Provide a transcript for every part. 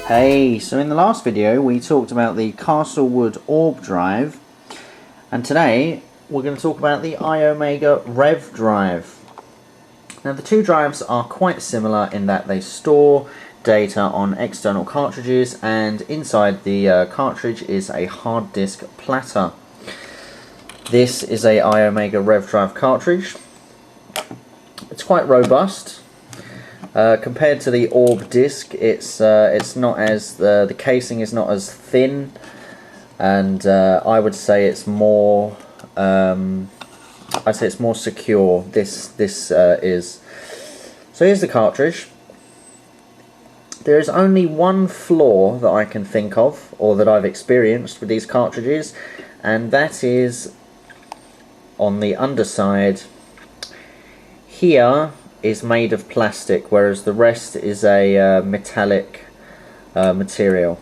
Hey, so in the last video we talked about the Castlewood Orb drive, and today we're going to talk about the Iomega REV Drive. Now the two drives are quite similar in that they store data on external cartridges, and inside the cartridge is a hard disk platter. This is a Iomega REV Drive cartridge. It's quite robust. Compared to the Orb disc, it's not as the casing is not as thin, and I would say it's more secure. This is. So here's the cartridge. There is only one flaw that I can think of, or that I've experienced with these cartridges, and that is on the underside. Here is made of plastic, whereas the rest is a metallic material.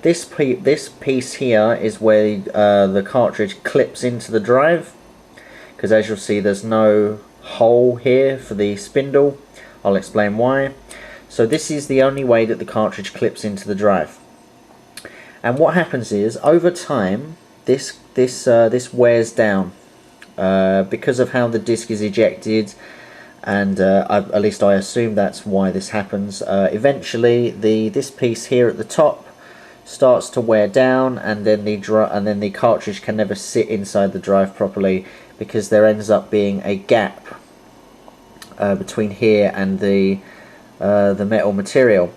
This piece here is where the cartridge clips into the drive, because as you'll see there's no hole here for the spindle. I'll explain why. So this is the only way that the cartridge clips into the drive, and what happens is over time this wears down because of how the disc is ejected. And at least I assume that's why this happens. Eventually, this piece here at the top starts to wear down, and then the cartridge can never sit inside the drive properly, because there ends up being a gap between here and the metal material.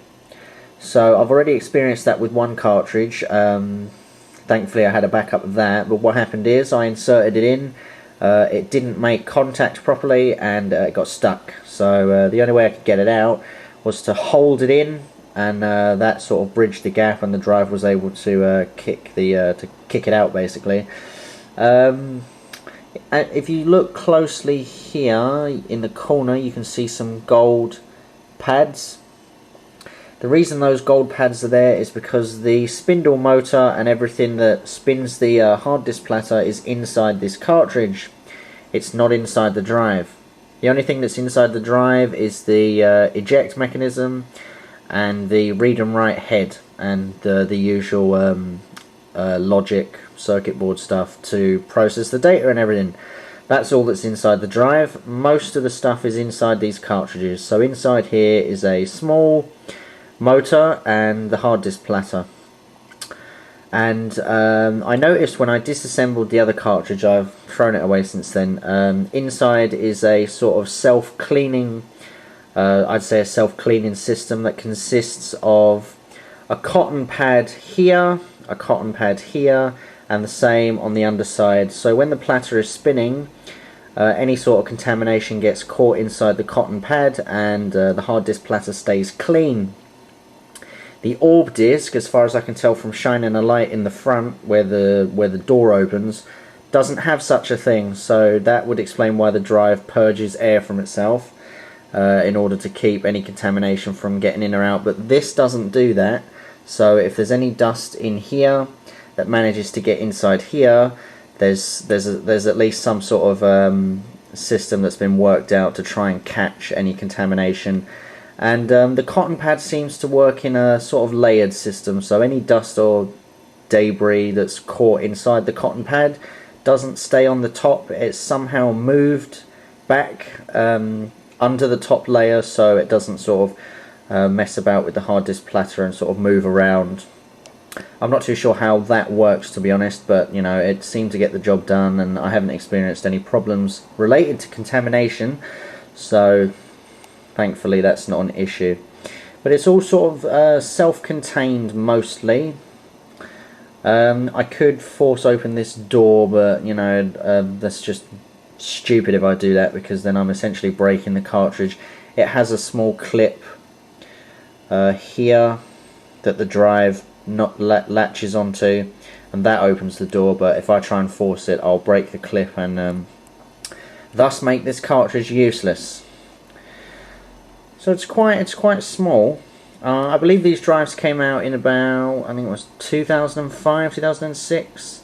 So I've already experienced that with one cartridge. Thankfully, I had a backup of that. But what happened is I inserted it in. It didn't make contact properly, and it got stuck. So the only way I could get it out was to hold it in, and that sort of bridged the gap, and the drive was able to kick it out basically. And if you look closely here in the corner, you can see some gold pads. The reason those gold pads are there is because the spindle motor and everything that spins the hard disk platter is inside this cartridge. It's not inside the drive. The only thing that's inside the drive is the eject mechanism and the read and write head, and the usual logic circuit board stuff to process the data and everything. That's all that's inside the drive. Most of the stuff is inside these cartridges. So inside here is a small motor and the hard disk platter. And I noticed when I disassembled the other cartridge, I've thrown it away since then, inside is a sort of self-cleaning, I'd say a self-cleaning system that consists of a cotton pad here, a cotton pad here, and the same on the underside. So when the platter is spinning, any sort of contamination gets caught inside the cotton pad, and the hard disk platter stays clean. The Orb disc, as far as I can tell from shining a light in the front where the door opens, doesn't have such a thing, so that would explain why the drive purges air from itself in order to keep any contamination from getting in or out. But this doesn't do that, so if there's any dust in here that manages to get inside here, there's at least some sort of system that's been worked out to try and catch any contamination. And the cotton pad seems to work in a sort of layered system, so any dust or debris that's caught inside the cotton pad doesn't stay on the top. It's somehow moved back under the top layer, so it doesn't sort of mess about with the hard disk platter and sort of move around. I'm not too sure how that works, to be honest, but you know, it seemed to get the job done, and I haven't experienced any problems related to contamination, so thankfully that's not an issue. But it's all sort of self-contained mostly. I could force open this door, but you know, that's just stupid if I do that, because then I'm essentially breaking the cartridge. It has a small clip here that the drive latches onto, and that opens the door, but if I try and force it, I'll break the clip and thus make this cartridge useless. So it's quite small. I believe these drives came out in about, I think it was 2005, 2006.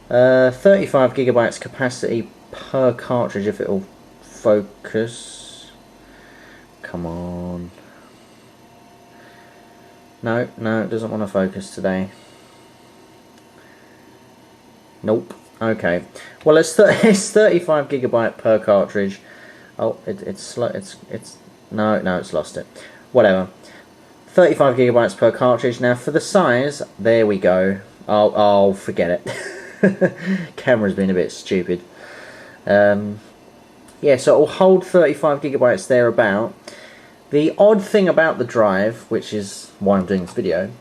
35 gigabytes capacity per cartridge, if it'll focus. Come on. No, it doesn't want to focus today. Nope. Okay. Well, it's 35 gigabyte per cartridge. Oh, it's slow. No, it's lost it. Whatever. 35 gigabytes per cartridge. Now for the size, there we go. I'll forget it. Camera's been a bit stupid. Yeah, so it'll hold 35 gigabytes thereabout. The odd thing about the drive, which is why I'm doing this video,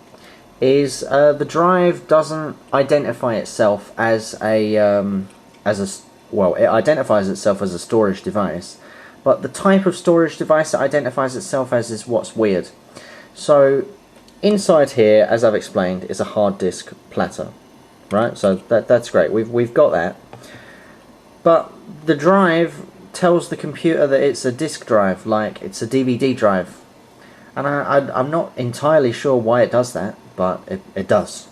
is the drive doesn't identify itself as well, it identifies itself as a storage device, but the type of storage device it identifies itself as is what's weird. So inside here, as I've explained, is a hard disk platter, right? So that's great. We've got that, but the drive tells the computer that it's a disk drive, like it's a DVD drive, and I'm not entirely sure why it does that, but it does.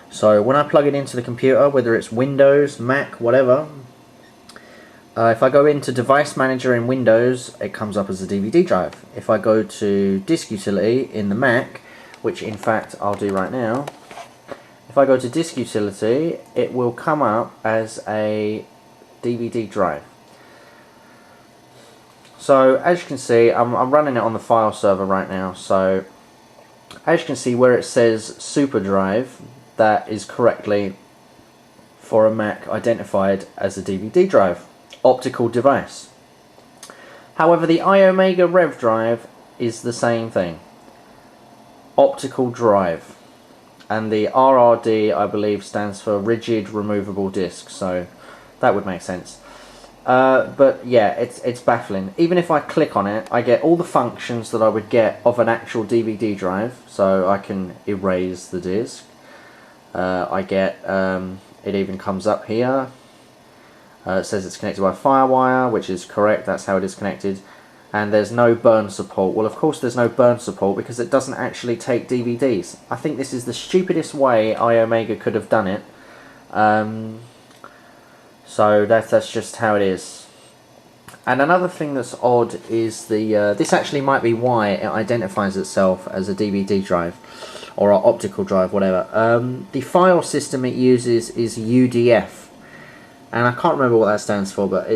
So when I plug it into the computer, whether it's Windows, Mac, whatever, if I go into Device Manager in Windows, it comes up as a DVD drive. If I go to Disk Utility in the Mac, which in fact I'll do right now, if I go to Disk Utility, it will come up as a DVD drive. So as you can see, I'm running it on the file server right now, so as you can see where it says Super Drive, that is correctly for a Mac identified as a DVD drive, optical device. However, the Iomega REV Drive is the same thing, optical drive, and the RRD I believe stands for rigid removable disk, so that would make sense. But yeah, it's baffling. Even if I click on it, I get all the functions that I would get of an actual DVD drive. So I can erase the disk. I get, it even comes up here. It says it's connected by FireWire, which is correct, that's how it is connected. And there's no burn support. Well, of course there's no burn support because it doesn't actually take DVDs. I think this is the stupidest way Iomega could have done it. So that's just how it is. And another thing that's odd is the this actually might be why it identifies itself as a DVD drive or an optical drive, whatever. The file system it uses is UDF, and I can't remember what that stands for, but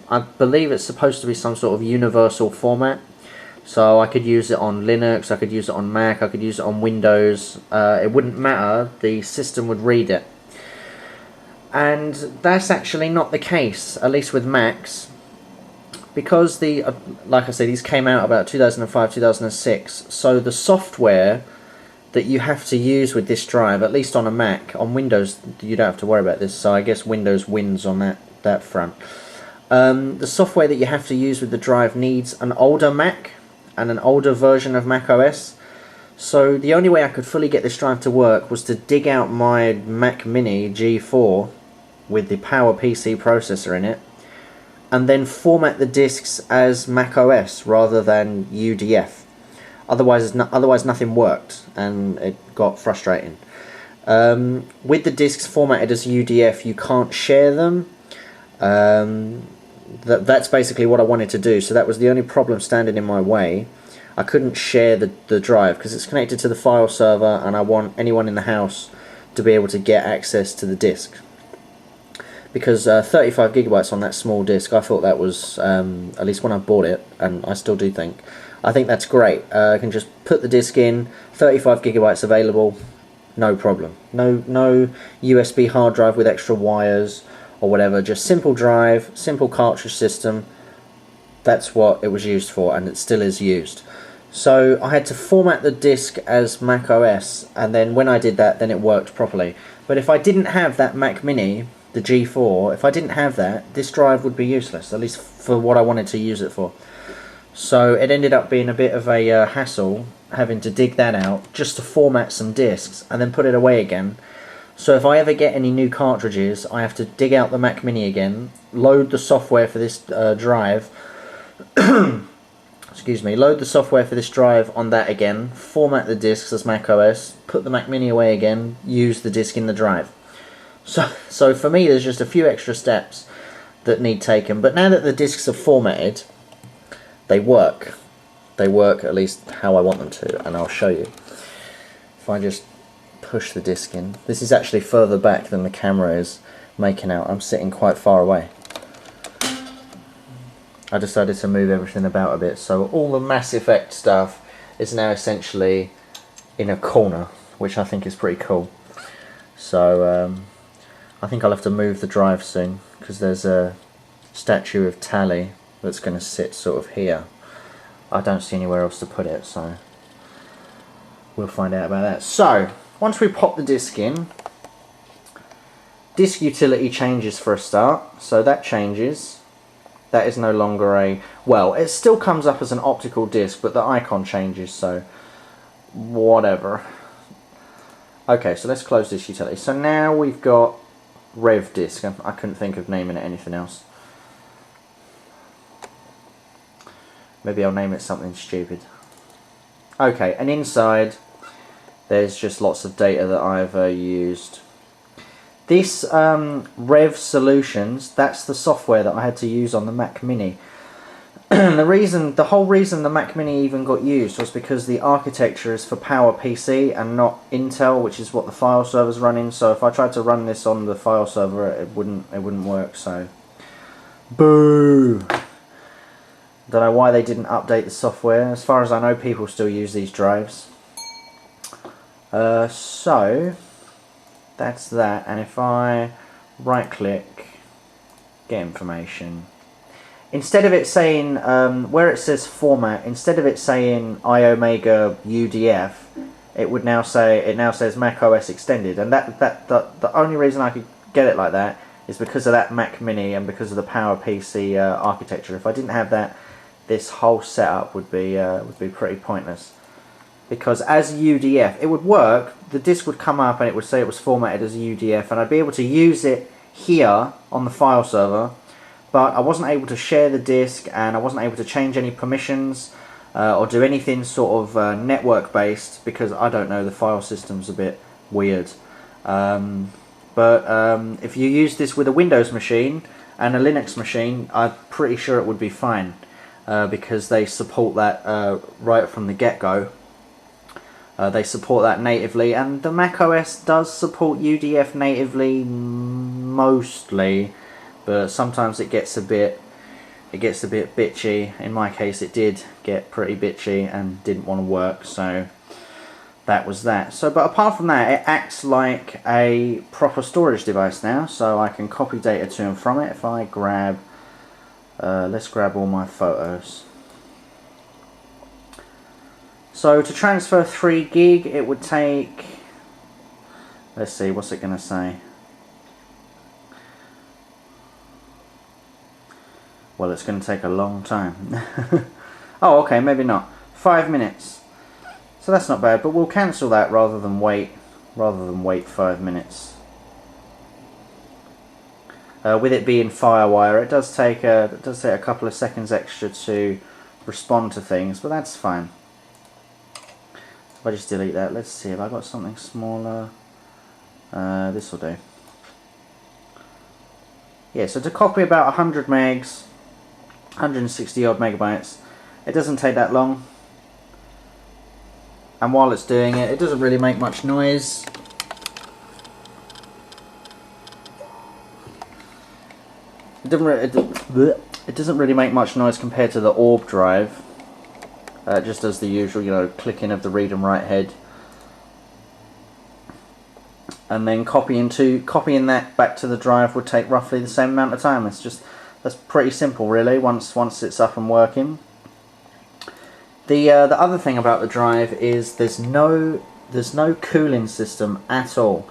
I believe it's supposed to be some sort of universal format. So I could use it on Linux, I could use it on Mac, I could use it on Windows. It wouldn't matter, the system would read it. And that's actually not the case, at least with Macs, because like I said, these came out about 2005, 2006, so the software that you have to use with this drive, at least on a Mac, on Windows you don't have to worry about this, so I guess Windows wins on that front. The software that you have to use with the drive needs an older Mac and an older version of Mac OS. So the only way I could fully get this drive to work was to dig out my Mac Mini G4 with the PowerPC processor in it, and then format the disks as Mac OS rather than UDF. Otherwise nothing worked, and it got frustrating. With the disks formatted as UDF, you can't share them. That's basically what I wanted to do, so that was the only problem standing in my way. I couldn't share the drive because it's connected to the file server, and I want anyone in the house to be able to get access to the disk. Because 35 gigabytes on that small disk, I thought that was, at least when I bought it, and I still do think, I think that's great. I can just put the disk in, 35 gigabytes available, no problem. No USB hard drive with extra wires or whatever, just simple drive, simple cartridge system. That's what it was used for, and it still is used. So I had to format the disk as Mac OS, and then when I did that, then it worked properly. But if I didn't have that Mac Mini, the G4, if I didn't have that, this drive would be useless, at least for what I wanted to use it for. So it ended up being a bit of a hassle, having to dig that out just to format some disks and then put it away again. So if I ever get any new cartridges, I have to dig out the Mac Mini again, load the software for this drive, excuse me, load the software for this drive on that again, format the disks as Mac OS, put the Mac Mini away again, use the disk in the drive. So for me, there's just a few extra steps that need taken. But now that the disks are formatted, they work. They work at least how I want them to, and I'll show you. if I just push the disc in, this is actually further back than the camera is making out. I'm sitting quite far away. I decided to move everything about a bit, so all the Mass Effect stuff is now essentially in a corner, which I think is pretty cool. So I think I'll have to move the drive soon, because there's a statue of Tally that's going to sit sort of here. I don't see anywhere else to put it, so we'll find out about that. So once we pop the disc in, disk utility changes for a start, so that changes. That is no longer a, well, it still comes up as an optical disc, but the icon changes, so whatever. Okay, so let's close this utility. So now we've got Rev disk. I couldn't think of naming it anything else. Maybe I'll name it something stupid. Okay, and inside there's just lots of data that I've used. This Rev Solutions, that's the software that I had to use on the Mac Mini. The whole reason the Mac Mini even got used was because the architecture is for PowerPC and not Intel, which is what the file server's running. So if I tried to run this on the file server, it wouldn't work. So, boo! Don't know why they didn't update the software. As far as I know, people still use these drives. So that's that. And if I right-click, get information. Instead of it saying, where it says format, instead of it saying Iomega UDF, it now says Mac OS Extended, and the only reason I could get it like that is because of that Mac Mini and because of the PowerPC architecture. If I didn't have that, this whole setup would be pretty pointless. Because as UDF, it would work. The disk would come up and it would say it was formatted as UDF, and I'd be able to use it here on the file server. But I wasn't able to share the disk, and I wasn't able to change any permissions or do anything sort of network based, because I don't know, the file system's a bit weird. But if you use this with a Windows machine and a Linux machine, I'm pretty sure it would be fine, because they support that right from the get-go. They support that natively, and the Mac OS does support UDF natively mostly. But sometimes it gets a bit bitchy. In my case, it did get pretty bitchy and didn't want to work, so that was that. So, but apart from that, it acts like a proper storage device now, so I can copy data to and from it. If I grab, let's grab all my photos. So to transfer 3 gig, it would take, let's see, what's it going to say? Well, it's going to take a long time. Oh, okay, maybe not. 5 minutes. So that's not bad, but we'll cancel that rather than wait 5 minutes. With it being FireWire, it does take a couple of seconds extra to respond to things, but that's fine. If I just delete that, let's see, have I got something smaller? This will do. Yeah, so to copy about 100 megs, 160 odd megabytes, it doesn't take that long, and while it's doing it, it doesn't really make much noise. It doesn't really make much noise compared to the Orb drive. It just does the usual, you know, clicking of the read and write head, and then copying that back to the drive would take roughly the same amount of time. That's pretty simple, really, once it's up and working. The other thing about the drive is there's no cooling system at all.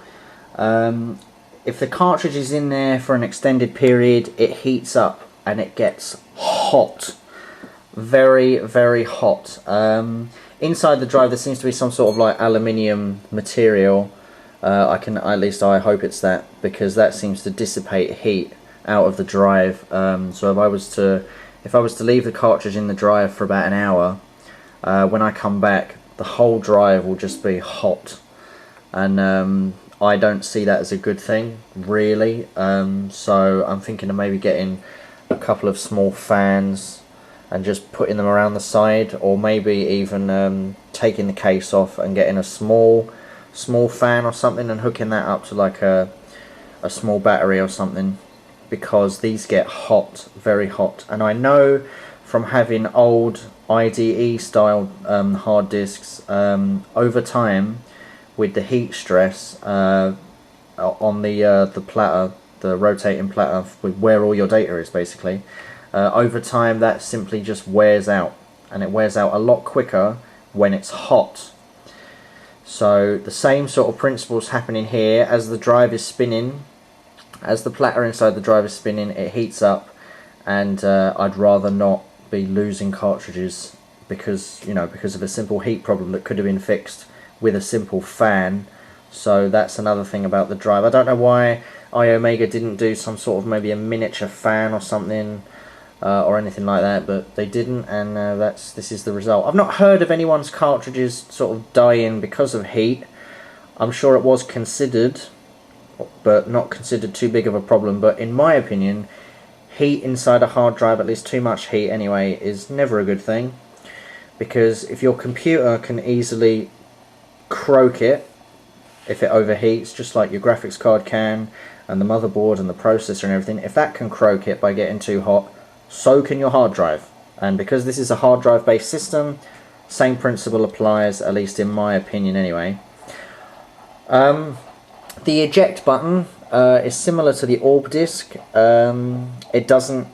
If the cartridge is in there for an extended period, it heats up and it gets hot, very, very hot. Inside the drive there seems to be some sort of like aluminium material. At least I hope it's that, because that seems to dissipate heat out of the drive. So if I was to leave the cartridge in the drive for about an hour, when I come back, the whole drive will just be hot, and I don't see that as a good thing, really. So I'm thinking of maybe getting a couple of small fans and just putting them around the side, or maybe even taking the case off and getting a small small fan or something and hooking that up to like a small battery or something, because these get hot, very hot. And I know from having old IDE style hard disks, over time with the heat stress on the platter, the rotating platter with where all your data is basically, over time that simply just wears out, and it wears out a lot quicker when it's hot. So the same sort of principles happening here. As the drive is spinning, as the platter inside the drive is spinning, it heats up, and I'd rather not be losing cartridges because of a simple heat problem that could have been fixed with a simple fan. So that's another thing about the drive. I don't know why Iomega didn't do some sort of maybe a miniature fan or something, or anything like that, but they didn't, and this is the result. I've not heard of anyone's cartridges sort of dying because of heat. I'm sure it was considered, but not considered too big of a problem. But in my opinion, heat inside a hard drive, at least too much heat anyway, is never a good thing, because if your computer can easily croak it if it overheats, just like your graphics card can, and the motherboard and the processor and everything, if that can croak it by getting too hot, so can your hard drive. And because this is a hard drive based system, same principle applies, at least in my opinion anyway. The eject button is similar to the orb disk. It doesn't,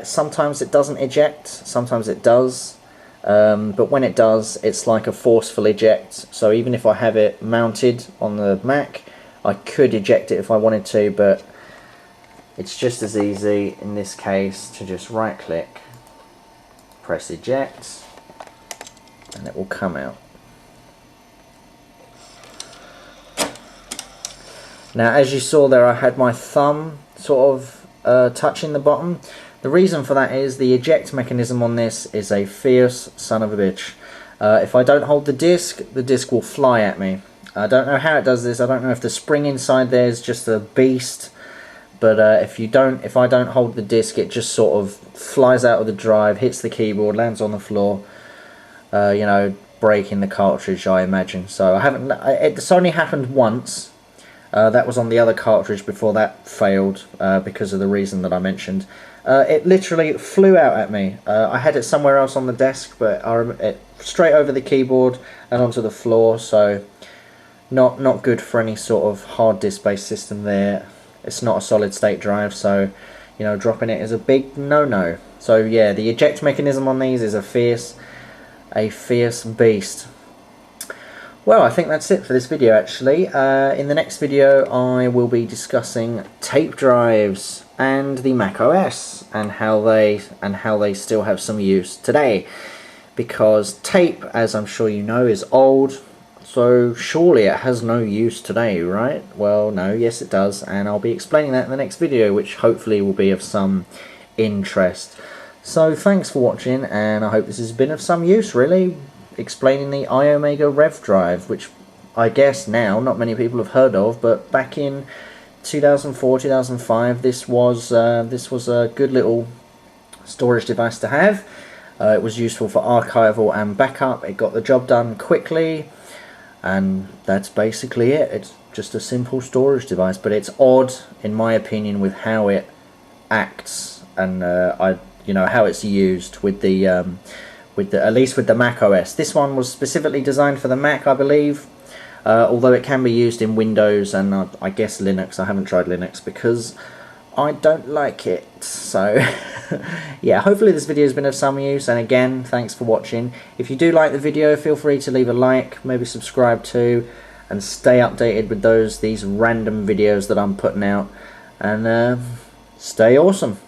sometimes it doesn't eject, sometimes it does, but when it does, it's like a forceful eject. So even if I have it mounted on the Mac, I could eject it if I wanted to, but it's just as easy in this case to just right click, press eject, and it will come out. Now, as you saw there, I had my thumb sort of touching the bottom. The reason for that is the eject mechanism on this is a fierce son of a bitch. If I don't hold the disc will fly at me. I don't know how it does this. I don't know if the spring inside there is just a beast, but if I don't hold the disc, it just sort of flies out of the drive, hits the keyboard, lands on the floor, you know, breaking the cartridge, I imagine. So I haven't. It's only happened once. That was on the other cartridge before that failed because of the reason that I mentioned. It literally flew out at me. I had it somewhere else on the desk, but it straight over the keyboard and onto the floor. So not good for any sort of hard disk based system there. It's not a solid state drive, so you know, dropping it is a big no-no. So yeah, the eject mechanism on these is a fierce beast. Well, I think that's it for this video actually. In the next video I will be discussing tape drives and the Mac OS and how they still have some use today. Because tape, as I'm sure you know, is old, so surely it has no use today, right? Well, no, yes it does, and I'll be explaining that in the next video, which hopefully will be of some interest. So thanks for watching, and I hope this has been of some use, really, explaining the Iomega REV Drive, which I guess now not many people have heard of, but back in 2004, 2005, this was a good little storage device to have. It was useful for archival and backup. It got the job done quickly, and that's basically it. It's just a simple storage device, but it's odd, in my opinion, with how it acts and how it's used with the at least with the Mac OS. This one was specifically designed for the Mac, I believe, although it can be used in Windows and I guess Linux. I haven't tried Linux because I don't like it. So yeah, hopefully this video has been of some use, and again, thanks for watching. If you do like the video, feel free to leave a like, maybe subscribe too, and stay updated with these random videos that I'm putting out, and stay awesome.